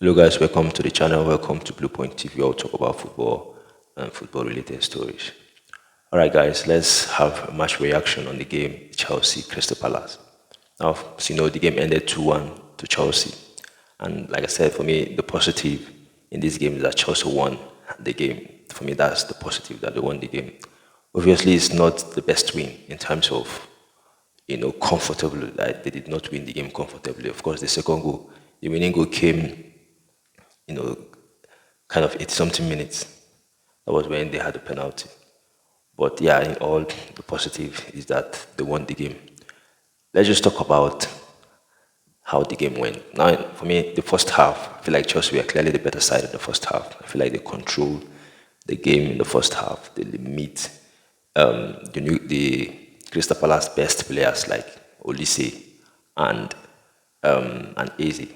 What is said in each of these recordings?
Hello guys, welcome to the channel. Welcome to Blue Point TV. I'll talk about football and football related stories. Alright guys, let's have a match reaction on the game Chelsea Crystal Palace. Now, as you know, the game ended 2-1 to Chelsea. And like I said, for me, the positive in this game is that Chelsea won the game. For me, that's the positive that they won the game. Obviously, it's not the best win in terms of comfortable. Like they did not win the game comfortably. Of course, the second goal, the winning goal came you know, kind of 80 something minutes. That was when they had the penalty. But yeah, in all, the positive is that they won the game. Let's just talk about how the game went. Now, for me, the first half, I feel like Chelsea were clearly the better side in the first half. I feel like they controlled the game in the first half. They limit the Crystal Palace best players like Olise and and Eze.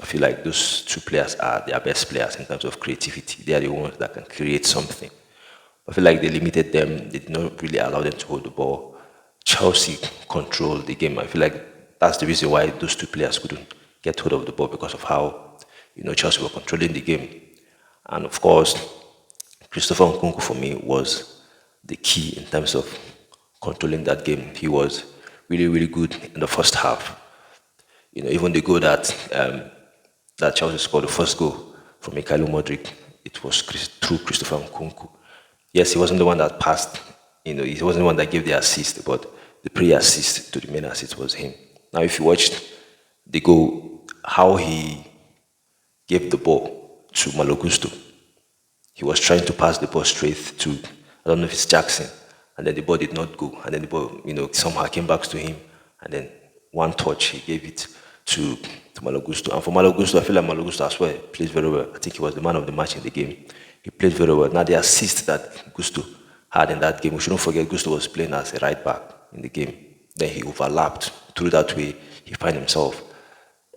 I feel like those two players are their best players in terms of creativity. They are the ones that can create something. I feel like they limited them. They did not really allow them to hold the ball. Chelsea controlled the game. I feel like that's the reason why those two players couldn't get hold of the ball because of how Chelsea were controlling the game. And of course, Christopher Nkunku for me was the key in terms of controlling that game. He was really, really good in the first half. Even the goal that Chelsea scored, the first goal from Mikhailo Modric, it was through Christopher Nkunku. Yes, he wasn't the one that passed, he wasn't the one that gave the assist, but the pre-assist to the main assist was him. Now, if you watched the goal, how he gave the ball to Malogusto, he was trying to pass the ball straight to, I don't know if it's Jackson, and then the ball did not go, and then the ball, somehow came back to him, and then one touch, he gave it to Malogusto. And for Malogusto, I feel like Malogusto as well plays very well. I think he was the man of the match in the game. He played very well. Now, the assist that Gusto had in that game, we shouldn't forget Gusto was playing as a right back in the game. Then he overlapped. Through that way, he found himself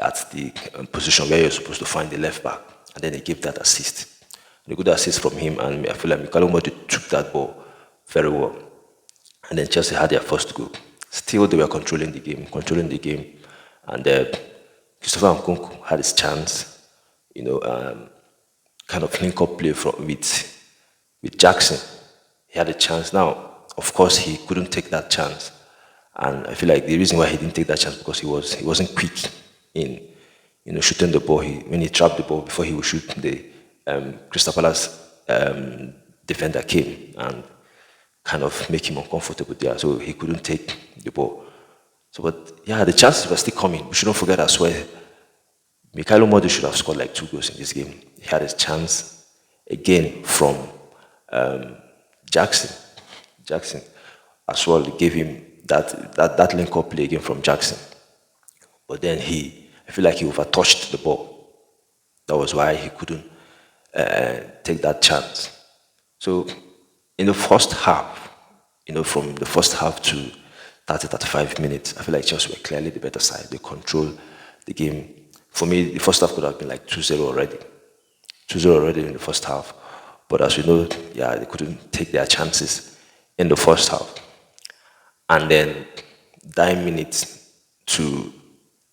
at the position where you're supposed to find the left back. And then he gave that assist. And a good assist from him, and I feel like Mikhailo Modric took that ball very well. And then Chelsea had their first goal. Still, they were controlling the game. And Christopher Nkunku had his chance, kind of link up play with Jackson. He had a chance. Now, of course, he couldn't take that chance. And I feel like the reason why he didn't take that chance because he wasn't quick in shooting the ball. When he trapped the ball before he would shoot, the Crystal Palace defender came and kind of make him uncomfortable there. So he couldn't take the ball. So, but yeah, the chances were still coming. We shouldn't forget as well. Mikhailo Modric should have scored like 2 goals in this game. He had his chance again from Jackson. Jackson as well gave him that link up play again from Jackson. But then I feel like he overtouched the ball. That was why he couldn't take that chance. So in the first half, from the first half to 35 minutes, I feel like Chelsea were clearly the better side. They controlled the game. For me, the first half could have been like 2-0 already. 2-0 already in the first half. But as we know, yeah, they couldn't take their chances in the first half. And then 9 minutes to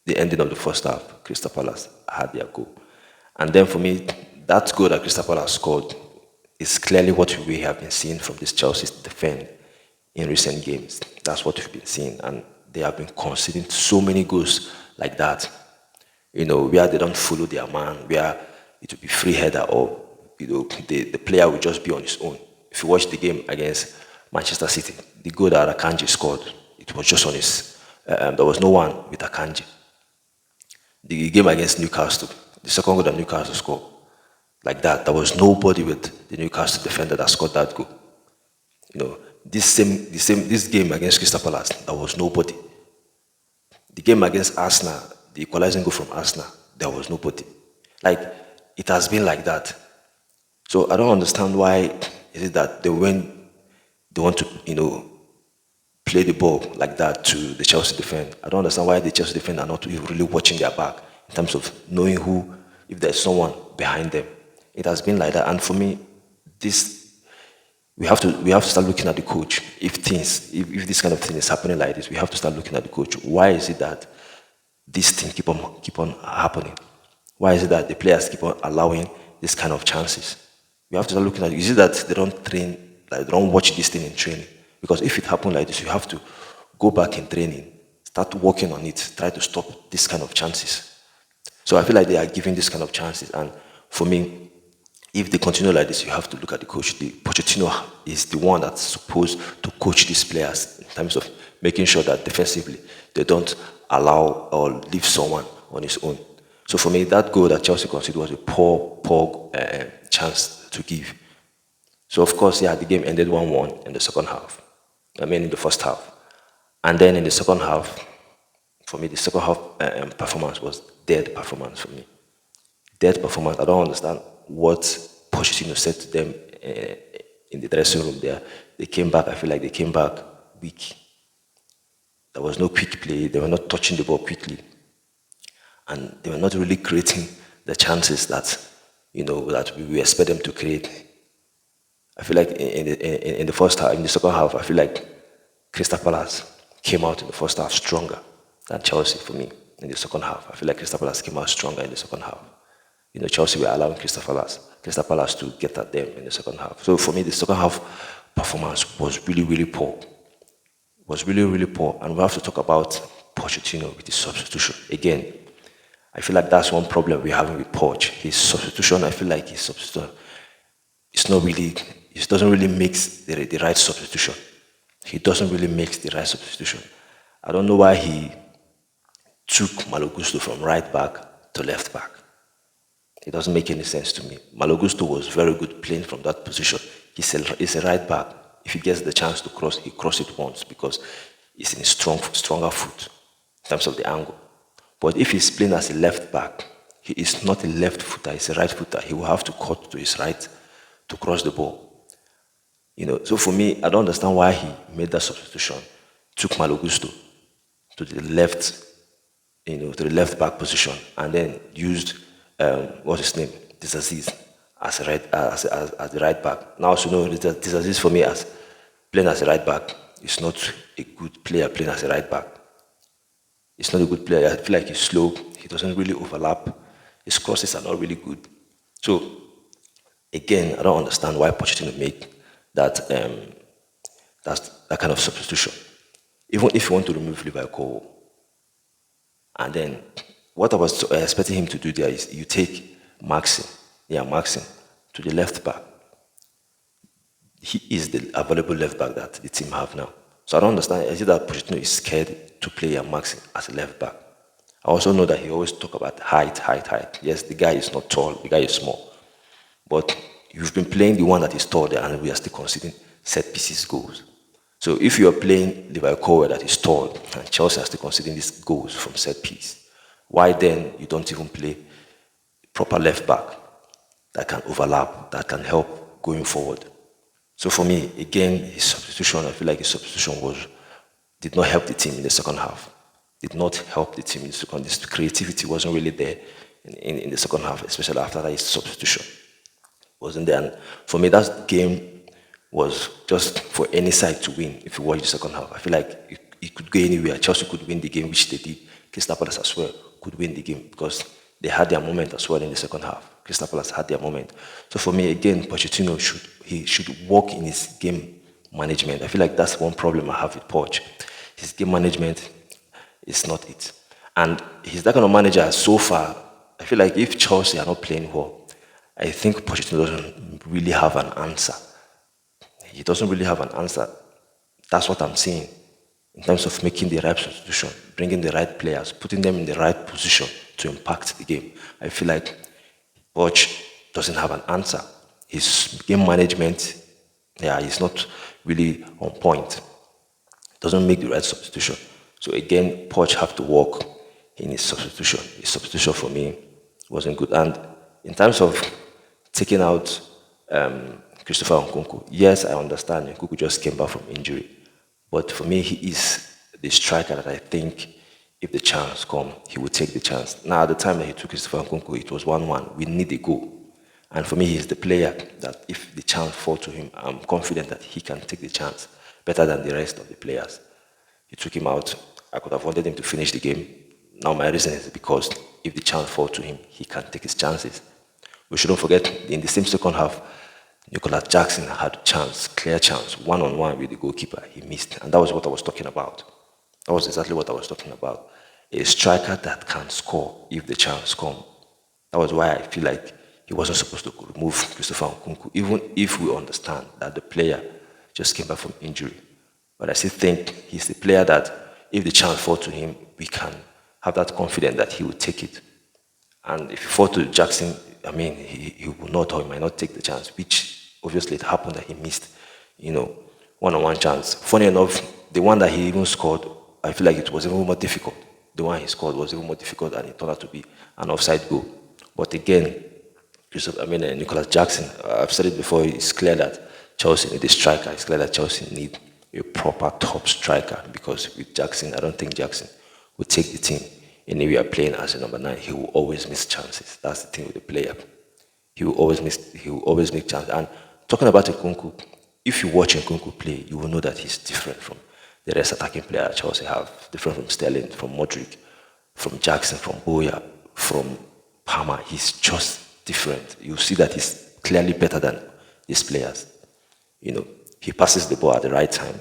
the ending of the first half, Crystal Palace had their goal. And then for me, that goal that Crystal Palace scored is clearly what we have been seeing from this Chelsea defense in recent games. That's what we've been seeing. And they have been conceding so many goals like that. Where they don't follow their man, where it will be free header or, the player will just be on his own. If you watch the game against Manchester City, the goal that Akanji scored, it was just on his, there was no one with Akanji. The game against Newcastle, the second goal that Newcastle scored, like that, there was nobody with the Newcastle defender that scored that goal. This game against Crystal Palace, there was nobody. The game against Arsenal, the equalizing goal from Arsenal, there was nobody. Like, it has been like that. So I don't understand why is it that they want to, play the ball like that to the Chelsea defense. I don't understand why the Chelsea defense are not really watching their back in terms of knowing if there's someone behind them. It has been like that. And for me, we have to start looking at the coach. If this kind of thing is happening like this, we have to start looking at the coach. Why is it that this thing keep on happening? Why is it that the players keep on allowing this kind of chances? You have to start looking at it. Is it that they don't train, like they don't watch this thing in training? Because if it happened like this, you have to go back in training, start working on it, try to stop this kind of chances. So I feel like they are giving this kind of chances. And for me, if they continue like this, you have to look at the coach. The Pochettino is the one that's supposed to coach these players in terms of making sure that defensively they don't allow or leave someone on his own. So for me, that goal that Chelsea conceded was a poor chance to give. So of course, yeah, the game ended 1-1 in the second half. I mean, in the first half, and then in the second half, for me, the second half performance was dead performance for me. Dead performance. I don't understand what Pochettino said to them in the dressing room there. They came back. I feel like they came back weak. There was no quick play. They were not touching the ball quickly, and they were not really creating the chances that that we expect them to create. I feel like in the first half, in the second half, I feel like Crystal Palace came out in the first half stronger than Chelsea for me. In the second half, I feel like Crystal Palace came out stronger in the second half. Chelsea were allowing Crystal Palace to get at them in the second half. So for me, the second half performance was really, really poor. Was really, really poor. And we have to talk about Pochettino with his substitution. Again, I feel like that's one problem we're having with Poch. His substitution, I feel like his substitution it's not really, it doesn't really mix the right substitution. He doesn't really mix the right substitution. I don't know why he took Malogusto from right back to left back. It doesn't make any sense to me. Malogusto was very good playing from that position. He's a right back. If he gets the chance to cross, he crosses it once because he's in a stronger foot in terms of the angle. But if he's playing as a left back, he is not a left footer, he's a right footer. He will have to cut to his right to cross the ball. So for me, I don't understand why he made that substitution, took Malogusto to the left, to the left back position, and then used what's his name, Dizaziz, as the right back. Now, Dizaziz for me as playing as a right back is not a good player playing as a right back. It's not a good player. I feel like he's slow. He doesn't really overlap. His crosses are not really good. So again, I don't understand why Pochettino made that kind of substitution. Even if you want to remove Liverpool, and then what I was expecting him to do there is you take Maxim to the left back. He is the available left back that the team have now. So I don't understand. Is it that Pochettino is scared to play Maxim as a left back? I also know that he always talk about height. Yes, the guy is not tall, the guy is small. But you've been playing the one that is tall there and we are still conceding set pieces goals. So if you are playing Liverpool that is tall and Chelsea are still conceding these goals from set piece, why then you don't even play proper left back that can overlap, that can help going forward? So for me, again, his substitution, I feel like his substitution did not help the team in the second half. Did not help the team in the second. This creativity wasn't really there in the second half, especially after that his substitution wasn't there. And for me, that game was just for any side to win. If you watch the second half, I feel like it could go anywhere. Chelsea could win the game, which they did. Crystal Palace as well could win the game because they had their moment as well in the second half. Crystal Palace had their moment. So for me, again, Pochettino should work in his game management. I feel like that's one problem I have with Poch. His game management is not it. And he's that kind of manager so far. I feel like if Chelsea are not playing well, I think Pochettino doesn't really have an answer. He doesn't really have an answer. That's what I'm seeing in terms of making the right substitution, bringing the right players, putting them in the right position to impact the game. I feel like Poch doesn't have an answer. His game management, is not really on point. Doesn't make the right substitution. So again, Poch have to work in his substitution. His substitution for me wasn't good. And in terms of taking out Christopher Nkunku, yes, I understand Nkunku just came back from injury. But for me, he is the striker that I think if the chance come, he would take the chance. Now, at the time that he took Christopher Nkunku, it was 1-1. We need a goal. And for me, he's the player that if the chance falls to him, I'm confident that he can take the chance better than the rest of the players. He took him out. I could have wanted him to finish the game. Now my reason is because if the chance falls to him, he can take his chances. We shouldn't forget in the same second half, Nicolas Jackson had a chance, clear chance, one-on-one with the goalkeeper. He missed, and that was what I was talking about. That was exactly what I was talking about. A striker that can score if the chance comes. That was why I feel like he wasn't supposed to remove Christopher Nkunku, even if we understand that the player just came back from injury. But I still think he's the player that, if the chance falls to him, we can have that confidence that he will take it. And if he falls to Jackson, I mean, he will not, or he might not take the chance, which obviously it happened that he missed, you know, one-on-one chance. Funny enough, the one that he even scored, I feel like it was even more difficult. The one he scored was even more difficult, and it turned out to be an offside goal. But again, Nicolas Jackson, I've said it before, it's clear that Chelsea need a striker. It's clear that Chelsea need a proper top striker, because with Jackson, I don't think Jackson will take the team. And if we are playing as a number 9, he will always miss chances. That's the thing with the player. He will always miss. He will always make chances. And talking about Nkunku, if you watch Nkunku play, you will know that he's different from the rest attacking players Chelsea have. Different from Sterling, from Modric, from Jackson, from Boya, from Palmer. He's just different. You see that he's clearly better than these players. You know, he passes the ball at the right time.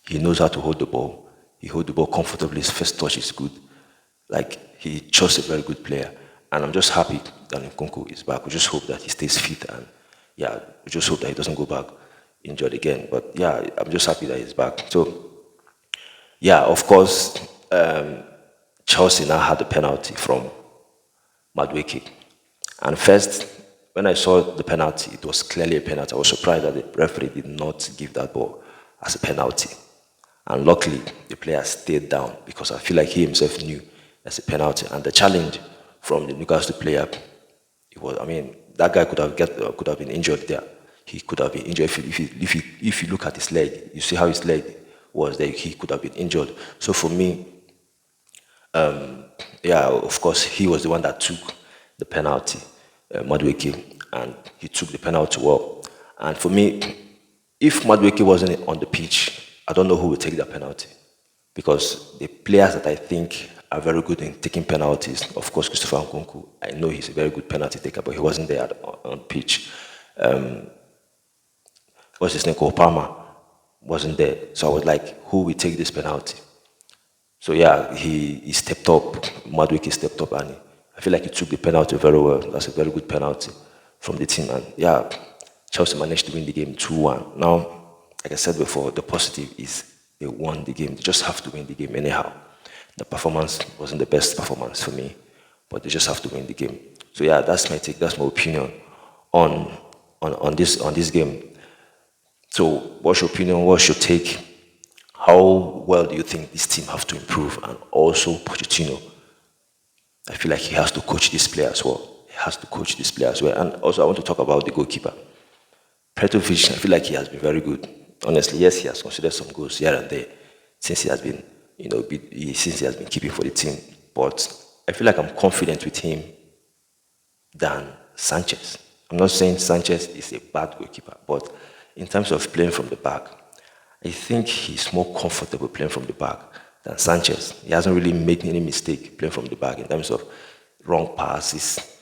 He knows how to hold the ball. He holds the ball comfortably. His first touch is good. Like, he just a very good player. And I'm just happy that Nkunku is back. We just hope that he stays fit, and yeah, we just hope that he doesn't go back injured again. But yeah, I'm just happy that he's back. So yeah, of course, Chelsea now had the penalty from Madueke. And first, when I saw the penalty, it was clearly a penalty. I was surprised that the referee did not give that ball as a penalty. And luckily, the player stayed down, because I feel like he himself knew that's a penalty. And the challenge from the Newcastle player, it was, I mean, that guy could have been injured there. He could have been injured. If you look at his leg, you see how his leg was there. He could have been injured. So for me, yeah, of course, he was the one that took the penalty, Madueke, and he took the penalty well. And for me, if Madueke wasn't on the pitch, I don't know who would take that penalty, because the players that I think are very good in taking penalties, of course, Christopher Nkunku, I know he's a very good penalty taker, but he wasn't there on pitch. What's his name? Palmer wasn't there. So I was like, who will take this penalty? So yeah, he stepped up. Madueke stepped up, and I feel like he took the penalty very well. That's a very good penalty from the team. And yeah, Chelsea managed to win the game 2-1. Now, like I said before, the positive is they won the game. They just have to win the game anyhow. The performance wasn't the best performance for me, but they just have to win the game. So yeah, that's my take. That's my opinion on this game. So what's your opinion? What's your take? How well do you think this team have to improve? And also Pochettino, I feel like he has to coach this player as well. He has to coach this player as well. And also I want to talk about the goalkeeper. Petrovic, I feel like he has been very good. Honestly, yes, he has considered some goals here and there since he has been, since he has been keeping for the team. But I feel like I'm confident with him than Sanchez. I'm not saying Sanchez is a bad goalkeeper, but in terms of playing from the back, I think he's more comfortable playing from the back than Sanchez. He hasn't really made any mistake playing from the back in terms of wrong passes,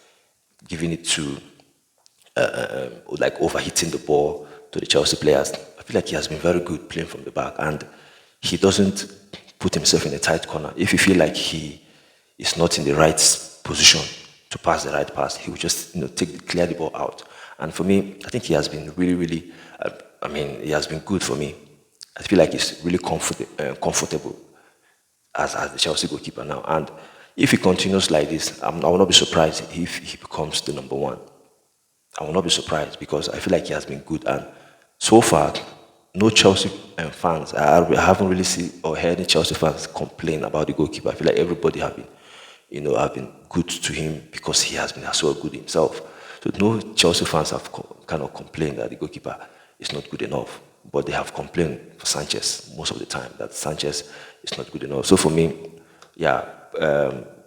giving it to, like overhitting the ball to the Chelsea players. I feel like he has been very good playing from the back, and he doesn't put himself in a tight corner. If you feel like he is not in the right position to pass the right pass, he will just clear the ball out. And for me, I think he has been really, he has been good for me. I feel like he's really comfortable as the Chelsea goalkeeper now. And if he continues like this, I will not be surprised if he becomes the number 1. I will not be surprised, because I feel like he has been good. And so far, no Chelsea fans, I haven't really seen or heard any Chelsea fans complain about the goalkeeper. I feel like everybody have been good to him, because he has been so good himself. So no Chelsea fans have kind of complained that the goalkeeper is not good enough. But they have complained for Sanchez most of the time, that Sanchez is not good enough. So for me, yeah,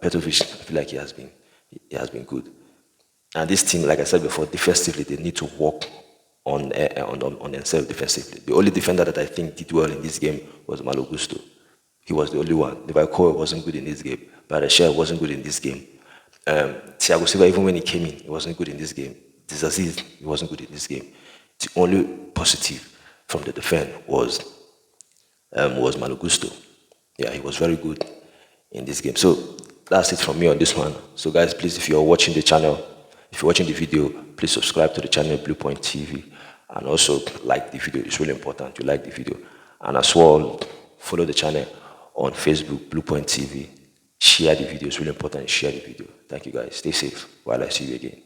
Petrovic, I feel like he has been good. And this team, like I said before, defensively, they need to work on themselves defensively. The only defender that I think did well in this game was Malo Gusto. He was the only one. Levi Cole wasn't good in this game. Badashia wasn't good in this game. Thiago Silva, even when he came in, he wasn't good in this game. Dizaziz, he wasn't good in this game. The only positive from the defense was Malo Gusto. Yeah, he was very good in this game. So that's it from me on this one. So guys, please, if you're watching the channel, if you're watching the video, please subscribe to the channel Blue Point TV, and also like the video. It's really important you like the video. And as well, follow the channel on Facebook, Blue Point TV. Share the video. It's really important. Share the video. Thank you guys. Stay safe while I see you again.